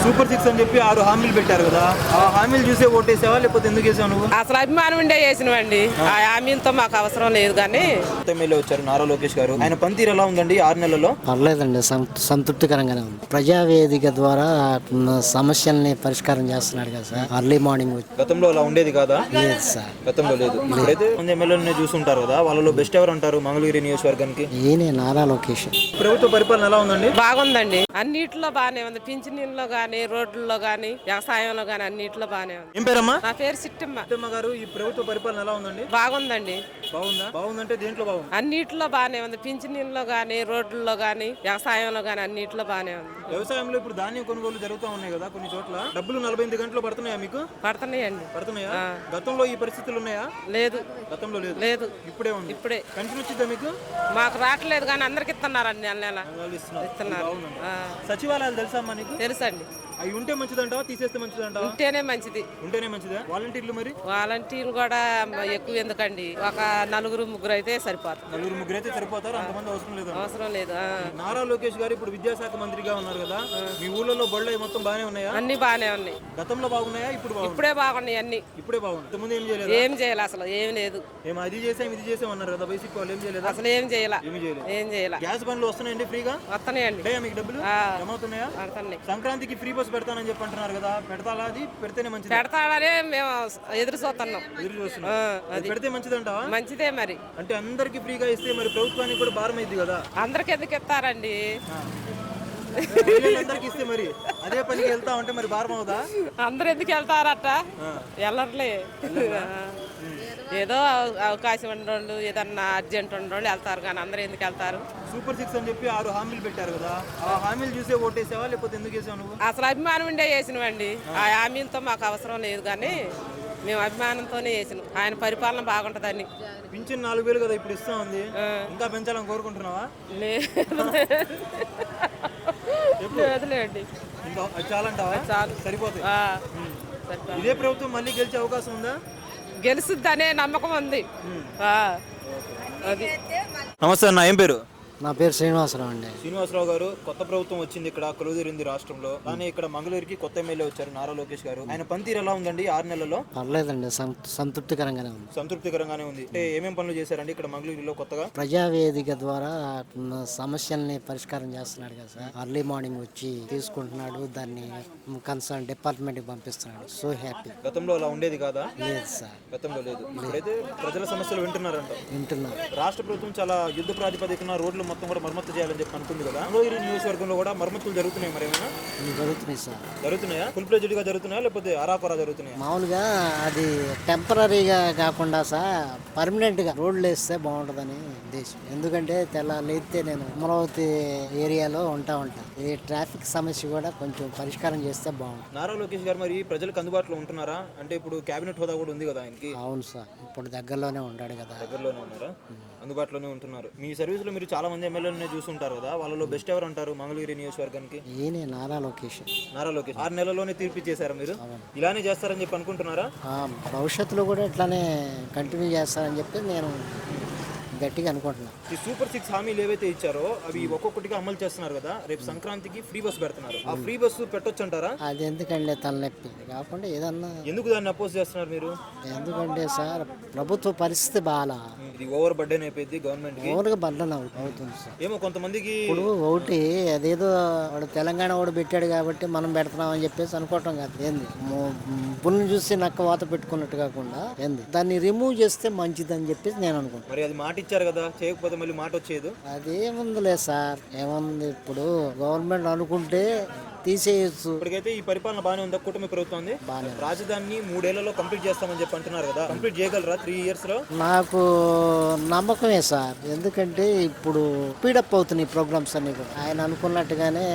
Super six అని చెప్పి 6 హామీలు పెట్టారు కదా, ఆ హామీలు చూసే ఓటేసావా లేకపోతే ఎందుకు వేసావు నువ్వు? అసలు అభిమానం ఉండే చేసినవండి. ఆ హామీలతో మాకు అవసరం లేదు కానీ. ఎమ్మెల్యే వచ్చారు నారా లోకేష్ గారు, ఆయన పనితీరు ఎలా ఉందండి 6 నెలల్లో? పర్లేదండి, సంతృప్తికరంగానే ఉంది. ప్రజావేదిక ద్వారా సమస్యల్ని పరిష్కారం చేస్తున్నాడు కదా సార్. అర్లీ మార్నింగ్ గతంలో అలా ఉండేది కాదా? లేదు సార్, గతంలో లేదు. ఇప్పుడైతే కొంచెం ఎమ్మెల్యేలనే చూస్తుంటారు కదా, వాళ్ళలో బెస్ట్ ఎవరు అంటారు మంగళగిరి నియోజకవర్గానికి? ఈయనే నారా లోకేష్. ప్రభుత్వ పరిపాలన ఎలా ఉందండి? బాగుందండి, అన్నిట్లో బాగానే ఉంది. పింఛనీళ్ళలో గానీ, రోడ్లలో గానీ, వ్యవసాయంలో గానీ అన్నిట్లో బాగానే ఉంది. ఏం పేరమ్మా? నా పేరు సిట్టమ్మ. సిట్టమ్మ గారు, ఈ ప్రభుత్వ పరిపాలన ఎలా ఉందండి? బాగుందండి. బాగుందా? బాగుందంటే దేంట్లో బాగుంది? అన్నిట్లో బాగానే ఉంది. పింఛనీళ్ళలో గానీ, రోడ్లలో గానీ, వ్యవసాయంలో గానీ అన్నిట్లో బాగానే ఉంది. వ్యవసాయంలో ఇప్పుడు ధాన్యం కొనుగోలు జరుగుతూ ఉన్నాయి కదా కొన్ని చోట్ల, డబ్బులు 48 గంటలు పడుతున్నాయా మీకు? పడుతున్నాయండి. పడుతున్నాయా? గతంలో ఈ పరిస్థితులు ఉన్నాయా? లేదు, గతంలో లేదు. లేదు, ఇప్పుడే ఉంది. ఇప్పుడే కంటిన్యూ వచ్చిందా మీకు? మాకు రావట్లేదు కానీ అందరికి ఇస్తున్నారండి. నెల నెల వాళ్ళు ఇస్తున్నారు. ఇస్తున్నారు. బాగుందండి. ఆ, సచివాలయాలు తెలుసా అమ్మా నీకు? తెలుసండి. అవి ఉంటే మంచిదంటావా తీసేస్తే మంచిదంటావా? ఉంటేనే మంచిది. ఉంటేనే మంచిదా? వాలంటీర్లు మరి? వాలంటీర్లు కూడా ఎక్కువ ఎందుకండి, ఒక 4-3 అయితే సరిపోతుంది. 4-3 అయితే సరిపోతారు, అంతమంది అవసరం లేదు. అవసరం లేదు. నారా లోకేష్ గారు ఇప్పుడు విద్యాశాఖ మంత్రిగా ఉన్నారు కదా, మీ ఊళ్ళలో బళ్ళు మొత్తం బాగానే ఉన్నాయా? అన్ని బాగానే ఉన్నాయి. గతంలో బాగున్నాయా? ఇప్పుడు బాగుంది? ఇప్పుడే బాగున్నాయి అన్ని. ఇప్పుడే బాగుంది. ఇంతకుముందు ఏం చేయలేదు? ఏం చేయాలి అసలు, ఏం లేదు. మేము అది చేసాం ఇది చేసాం అన్నారు కదా, బేసిక్ వాళ్ళు ఏం చేయలేదు. అసలు ఏం చేయాల, ఏమి చేయలేదు. ఏం చేయాల. గ్యాస్ బండ్లు వస్తున్నాయండి ఫ్రీగా? వస్తున్నాయండి. ఉంటాయా మీకు డబ్బులు? ఆ, ఏమవుతున్నాయా? పడుతున్నాయి. సంక్రాంతికి ఫ్రీ బస్ పెడతానని చెప్పి అంటున్నారు కదా, పెడతాలా? అది పెడితేనే మంచిది. పెడతాడనే మేము ఎదురు చూస్తున్నాం. ఎదురు చూస్తున్నాం. అది అది పెడితే మంచిదంటావా? మంచిదే మరి. అంటే అందరికి ఫ్రీగా ఇస్తే మరి ప్రభుత్వానికి కూడా భారం అయింది కదా. అందరికి ఎందుకు ఇస్తారండి? అందరికి ఇస్తే మరి అదే పనికి వెళ్తా ఉంటే మరి భారం అవుదా? అందరు ఎందుకు వెళ్తారట? వెళ్ళర్లే. ఏదో అవకాశం ఉండోళ్ళు, ఏదన్నా అర్జెంట్ ఉండోళ్ళు వెళ్తారు కానీ అందరూ ఎందుకు వెళ్తారు? సూపర్ సిక్స్ అని చెప్పి 6 హామీలు పెట్టారు కదా, ఆ హామీలు చూసే ఓటేసావా లేకపోతే ఎందుకు వేసావు నువ్వు? అసలు అభిమానం ఉండే చేసినవండి. ఆ హామీలతో మాకు అవసరం లేదు కానీ మేము అభిమానంతోనే చేసినాం. ఆయన పరిపాలన బాగుంటుందని. పింఛన్ 4,000 కదా ఇప్పుడు ఇస్తా ఉంది, ఇంకా పెంచాలని కోరుకుంటున్నావా? లేదులేండి, ఇంకా అది చాలంటావా? చాలు, సరిపోతాయి. సరిపోతుంది. ఇదే ప్రభుత్వం మళ్ళీ గెలిచే అవకాశం ఉందా? గెలుస్తుందనే నమ్మకం ఉంది. అది. నమస్తే అన్న, ఏం పేరు? నా పేరు శ్రీనివాసరావు అండి. శ్రీనివాసరావు గారు, కొత్త ప్రభుత్వం వచ్చింది ఇక్కడ, కొలువుదీరింది రాష్ట్రంలో. కానీ ఇక్కడ మంగళగిరికి కొత్త ఎమ్మెల్యే వచ్చారు నారా లోకేష్ గారు, ఆయన పనితీరు ఎలా ఉందండి 6 నెలల్లో? పర్లేదండి, సంతృప్తికరంగానే ఉంది. సంతృప్తికరంగానే ఉంది. అంటే ఏమేం పనులు చేశారండి ఇక్కడ మంగళగిరిలో కొత్తగా? ప్రజావేదిక ద్వారా సమస్యల్ని పరిష్కారం చేస్తున్నాడు కదా సార్. అర్లీ మార్నింగ్ వచ్చి తీసుకుంటున్నాడు, దాన్ని కన్సర్న్ డిపార్ట్మెంట్ కి పంపిస్తున్నాడు. So happy. గతంలో అలా ఉండేది కాదా? లేదు సార్, గతంలో లేదు. ఇప్పుడైతే ప్రజల సమస్యలు వింటున్నారంట. వింటున్నారు. రాష్ట్ర ప్రభుత్వం చాలా యుద్ధ ప్రాతిపదికన రోడ్లు మొత్తం కూడా మరమ్మతు చేయాలని చెప్పి అనుకుంది కదా, మంగళగిరి నియోజకవర్గంలో కూడా మరమ్మతులు జరుగుతున్నాయి. మరి ఏమైనా జరుగుతున్నాయి సార్. జరుగుతున్నాయా? ఫుల్ ప్లేజెడ్ గా జరుగుతున్నాయా లేకపోతే అరాకొరా జరుగుతున్నాయా? మామూలుగా అది టెంపరీగా కాకుండా సార్ పర్మనెంట్ గా రోడ్లు వేస్తే బాగుంటుందని ఉద్దేశం. ఎందుకంటే లేస్తే నేను అమరావతి ఏరియాలో ఉంటా. ఈ ట్రాఫిక్ సమస్య కూడా కొంచెం పరిష్కారం చేస్తే బాగుంటుంది. నారా లోకేష్ గారు మరి ప్రజలకు అందుబాటులో ఉంటున్నారా? అంటే ఇప్పుడు కేబినెట్ హోదా కూడా ఉంది కదా ఆయనకి. అవును సార్, ఇప్పుడు దగ్గరలోనే ఉంటాడు కదా. దగ్గరలోనే ఉన్నారా? అందుబాటులోనే ఉంటున్నారు. మీ సర్వీస్ లో మీరు చాలా మంది ఎమ్మెల్యేలను చూస్తుంటారు కదా, వాళ్ళలో బెస్ట్ ఎవరు అంటారు మంగళగిరి నియోజకవర్గానికి? ఈయనే నారా లోకేష్. నారా లోకేష్ 6 నెలల్లోనే తీర్పు చేశారా మీరు? ఇలానే చేస్తారని చెప్పి అనుకుంటున్నారా? భవిష్యత్తులో కూడా ఇట్లానే కంటిన్యూ చేస్తారని చెప్పి నేను గట్టిగా అనుకుంటున్నాను. ఈ సూపర్ సిక్స్ హామీలు ఏవైతే ఇచ్చారో అవి ఒక్కొక్కటిగా అమలు చేస్తున్నారు కదా, రేపు సంక్రాంతికి ఫ్రీ బస్ పెడుతున్నారు. ఆ ఫ్రీ బస్సు పెట్టొచ్చు అంటారా? అది ఎందుకంటే తలనొప్పి కాకుండా ఏదన్నా. ఎందుకు దాన్ని అపోజ్ చేస్తున్నారు మీరు? ఎందుకంటే సార్ ప్రభుత్వ పరిస్థితి బాగా ఇది ఓవర్ బర్డెన్ అయిపోయింది గవర్నమెంట్ కి. ఓవర్గా బర్డెన్ అవుతుంది సార్. ఏమో కొంతమందికి ఇప్పుడు ఒకటి అదేదో వాడు తెలంగాణ వాడు పెట్టాడు కాబట్టి మనం పెడుతున్నాం అని చెప్పేసి అనుకోవటం కాదు. ఏంది పుల్ని చూసి నక్క వాత పెట్టుకున్నట్టు కాకుండా ఏంది దాన్ని రిమూవ్ చేస్తే మంచిది అని చెప్పేసి నేను అనుకుంటాను. మరి అది మాట ఇచ్చారు కదా, చేయకపోతే మళ్ళీ మాట వచ్చేది. అదేముందిలే సార్, ఏముంది ఇప్పుడు గవర్నమెంట్ అనుకుంటే తీసేయచ్చు. ఇప్పటికైతే ఈ పరిపాలన బాగానే ఉందా కూటమి ప్రభుత్వం? రాజధానిని 3 ఏళ్లలో కంప్లీట్ చేస్తామని చెప్పి అంటున్నారు కదా, కంప్లీట్ చేయగలరా 3 years లో? నాకు నమ్మకమే సార్. ఎందుకంటే ఇప్పుడు స్పీడప్ అవుతున్నాయి ప్రోగ్రామ్స్ అన్ని కూడా. ఆయన అనుకున్నట్టుగానే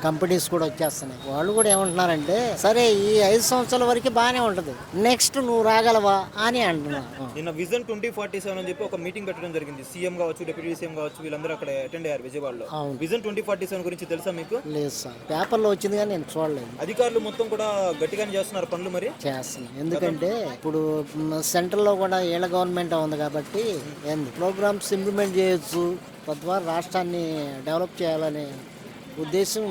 కంపెనీస్ కూడా వచ్చేస్తున్నాయి. వాళ్ళు కూడా ఏమంటున్నారంటే సరే ఈ 5 సంవత్సరాల వరకు బాగానే ఉంటది, నెక్స్ట్ నువ్వు రాగలవా అని అంటున్నారు. నిన్న విజన్ 2047 అని చెప్పి ఒక మీటింగ్ పెట్టడం జరిగింది. సీఎం కావచ్చు, డిప్యూటీ సీఎం కావచ్చు, వీళ్ళందరూ అక్కడ అటెండ్ అయ్యారు విజయవాడలో. విజన్ 2047 గురించి తెలుసా మీకు? లేదు సార్, పేపర్లో వచ్చింది కానీ నేను చూడలేదు. అధికారులు మొత్తం కూడా గట్టిగానే చేస్తున్నారు పనులు. మరి చేస్తున్నాం, ఎందుకంటే ఇప్పుడు సెంట్రల్ లో కూడా ఏళ్ళ గవర్నమెంట్ ఉంది కాబట్టి ఏంది ప్రోగ్రామ్స్ ఇంప్లిమెంట్ చేయొచ్చు, తద్వారా రాష్ట్రాన్ని డెవలప్ చేయాలని ఉద్దేశం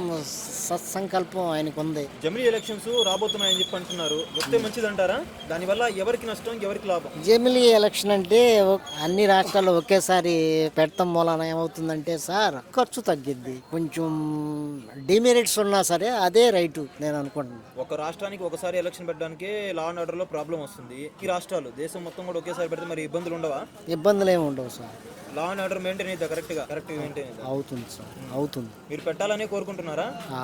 సత్సంకల్పం ఆయనకు ఉంది. జమిలీ ఎలక్షన్స్ రాబోతున్నాయని చెప్పి అంటున్నారు, వస్తే మంచిదంటారా? దానివల్ల ఎవరికి నష్టం, ఎవరికి లాభం? జమిలీ ఎలక్షన్ అంటే అన్ని రాష్ట్రాల్లో ఒకేసారి పెడతాం మూలాన ఏమవుతుందంటే సార్ ఖర్చు తగ్గిద్ది. కొంచెం డిమెరిట్స్ ఉన్నా సరే అదే రైటు నేను అనుకుంటున్నాను. ఒక రాష్ట్రానికి ఒకసారి ఎలక్షన్ పెట్టడానికే లా అండ్ ఆర్డర్ లో ప్రాబ్లం వస్తుంది. ఈ రాష్ట్రాలు దేశం మొత్తం కూడా ఒకేసారి పెడితే మరి ఇబ్బందులు ఉండవా? ఇబ్బందులు ఏమి ఉండవు sir. Law and order maintain అయితే కరెక్ట్ మెయింటైన్ అవుతుంది సార్, అవుతుంది. మీరు పెట్టాలనే కోరుకుంటున్నారా? ఆ.